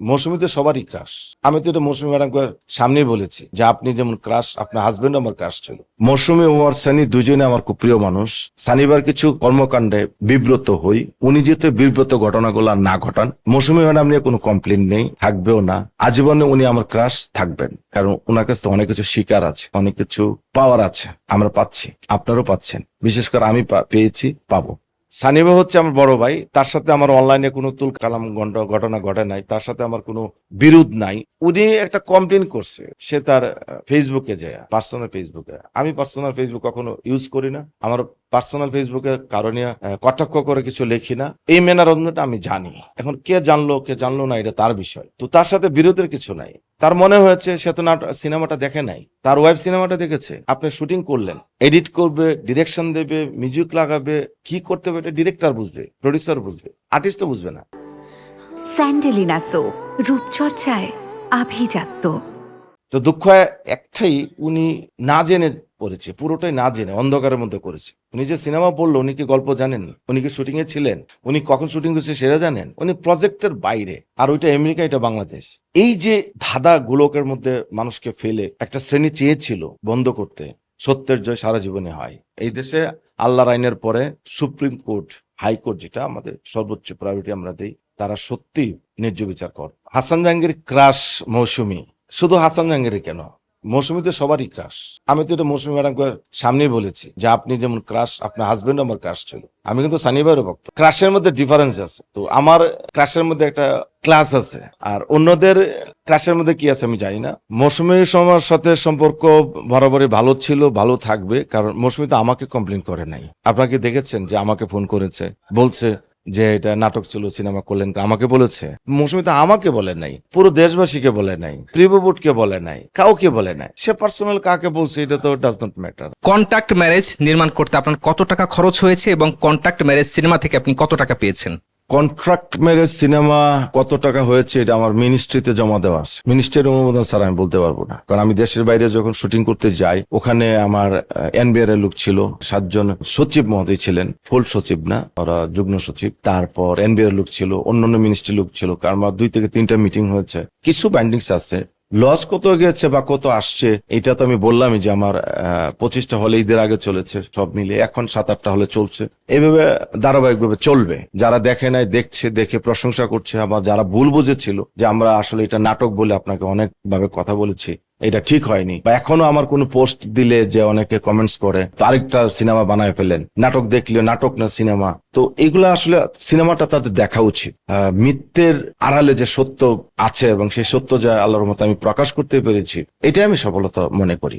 মৌসুমী তো সবারই ক্রাশ। আমি তো এটা মৌসুমী ম্যাডামকে সামনেই বলেছি যে আপনি যেমন ক্রাশ, আপনার হাজবেন্ড আমার ক্রাশ ছিল। মৌসুমী ও সানি দুজনে আমার খুব প্রিয় মানুষ। সানিবার কিছু কর্মকাণ্ডে বিব্রত হই, উনি যেহেতু বিব্রত ঘটনাগুলো আর না ঘটান। মৌসুমী ম্যাডাম নিয়ে কোনো কমপ্লেন নেই, থাকবেও না। আজীবনে উনি আমার ক্রাশ থাকবেন, কারণ ওনার কাছে তো অনেক কিছু শিকার আছে, অনেক কিছু পাওয়ার আছে। আমরা পাচ্ছি, আপনারাও পাচ্ছেন, বিশেষ করে আমি পেয়েছি, পাবো। সানিবা হচ্ছে আমার বড় ভাই, তার সাথে আমার অনলাইনে কোনো তুল কালাম ঘটনা ঘটে নাই, তার সাথে আমার কোনো বিরোধ নাই। উনি একটা কমপ্লেন করছে, সে তার ফেসবুকে যায়, পার্সোনাল ফেসবুকে। আমি পার্সোনাল ফেসবুক কখনো ইউজ করি না, আমার পার্সোনাল ফেসবুকে কারণ কটাক্ষ করে কিছু লেখি না, এই ম্যানারটা আমি জানি। এখন কে জানলো না, এটা তার বিষয়। তো তার সাথে বিরোধের কিছু নাই। তার মনে হয়েছে সে তো সিনেমাটা দেখে নাই, তার ওয়াইফ সিনেমাটা দেখেছে। আপনি শুটিং করলেন, এডিট করবে, ডিরেকশন দেবে, মিউজিক লাগাবে, কি করতে হবে এটা ডিরেক্টর বুঝবে, প্রডিউসার বুঝবে, আর্টিস্টও বুঝবে না। স্যান্ডেলিনা সো, রূপচর্চায় আভিজাত্য। তো দুঃখ একটাই, উনি না জেনে করেছে, পুরোটাই না জেনে অন্ধকারের মধ্যে করেছে। উনি যে সিনেমা বললো, উনি কি গল্প জানেন? উনি কি শুটিং এ ছিলেন? উনি কখন শুটিং করছে সেটা জানেন? উনি প্রজেক্টের বাইরে, আর ওইটা আমেরিকা, এটা বাংলাদেশ। এই যে ধাঁধা গোলকের মধ্যে মানুষকে ফেলে একটা শ্রেণী চেয়েছিল বন্ধ করতে, সত্যের জয় সারা জীবনে হয়। এই দেশে আল্লাহর আইনের পরে সুপ্রিম কোর্ট, হাইকোর্ট, যেটা আমাদের সর্বোচ্চ প্রায়োরিটি আমরা দিই, তারা সত্যি ন্যায্য বিচার কর। হাসান জাহাঙ্গীর ক্রাশ মৌসুমী, শুধু হাসান জাহাঙ্গীর কেন, মৌসুমী তো সবারই ক্রাশ। আমি তো এটা মৌসুমী ম্যাডামকে সামনেই বলেছি যে আপনি যেমন ক্রাশ, আপনার হাজবেন্ড আমার ক্রাশ ছিল। আমি কিন্তু সানি ভাইয়ের ভক্ত। ক্রাশের মধ্যে ডিফারেন্স আছে, তো আমার ক্রাশের মধ্যে একটা ক্লাস আছে, আর অন্যদের ক্রাশের মধ্যে কি আছে আমি জানি না। মৌসুমী সময়ের সাথে সম্পর্ক বরাবরই ভালো ছিল, ভালো থাকবে, কারণ মৌসুমী তো আমাকে কমপ্লেন করে নাই। আপনাকে দেখেছেন যে আমাকে ফোন করেছে, বলছে যে এটা নাটক ছিল, সিনেমা করলেন, আমাকে বলেছে। মৌসুমী তো আমাকে বলে নাই, পুরো দেশবাসীকে বলে নাই, প্রিভবোর্ডকে বলে নাই, কাউকে বলে নাই। সে পার্সোনাল কাকে বলছে এটা তো does not matter. Contact marriage নির্মাণ করতে আপনার কত টাকা খরচ হয়েছে এবং কন্ট্যাক্ট ম্যারেজ সিনেমা থেকে আপনি কত টাকা পেয়েছেন? কন্ট্রাক্ট ম্যারেজ সিনেমা কত টাকা হয়েছে এটা আমার মিনিস্ট্রিতে জমা দেওয়া আছে। মিনিস্ট্রির অনুমোদন ছাড়া আমি বলতে পারবো না, কারণ আমি দেশের বাইরে যখন শুটিং করতে যাই, ওখানে আমার এনবিআর এর লোক ছিল, 7 জন সচিব মহোদয় ছিলেন, ফুল সচিব না, ওরা যুগ্ম সচিব। তারপর এনবিআর লোক ছিল, অন্যান্য মিনিস্ট্রির লোক ছিল, কারণ আমার 2 থেকে 3টা মিটিং হয়েছে। কিছু বাইন্ডিংস আছে, লস কত গেছে বা কত আসছে এটা তো আমি বললামই যে আমার 25টা হলে ঈদের আগে চলেছে, সব মিলে এখন 7-8টা হলে চলছে। এইভাবে ধারাবাহিকভাবে চলবে। যারা দেখে নাই দেখছে, দেখে প্রশংসা করছে। আবার যারা ভুল বুঝেছিল যে আমরা আসলে এটা নাটক বলে আপনাকে অনেক ভাবে কথা বলেছি, এটা ঠিক হয়নি, বা এখনো আমার কোনো পোস্ট দিলে যে অনেকে কমেন্টস করে আরেকটা সিনেমা বানায় ফেলেন, নাটক দেখলে নাটক না সিনেমা। তো এগুলা আসলে সিনেমাটা তাদের দেখা উচিত। মিথ্যের আড়ালে যে সত্য আছে এবং সেই সত্য যা আল্লাহর মতো আমি প্রকাশ করতে পেরেছি, এটাই আমি সফলতা মনে করি।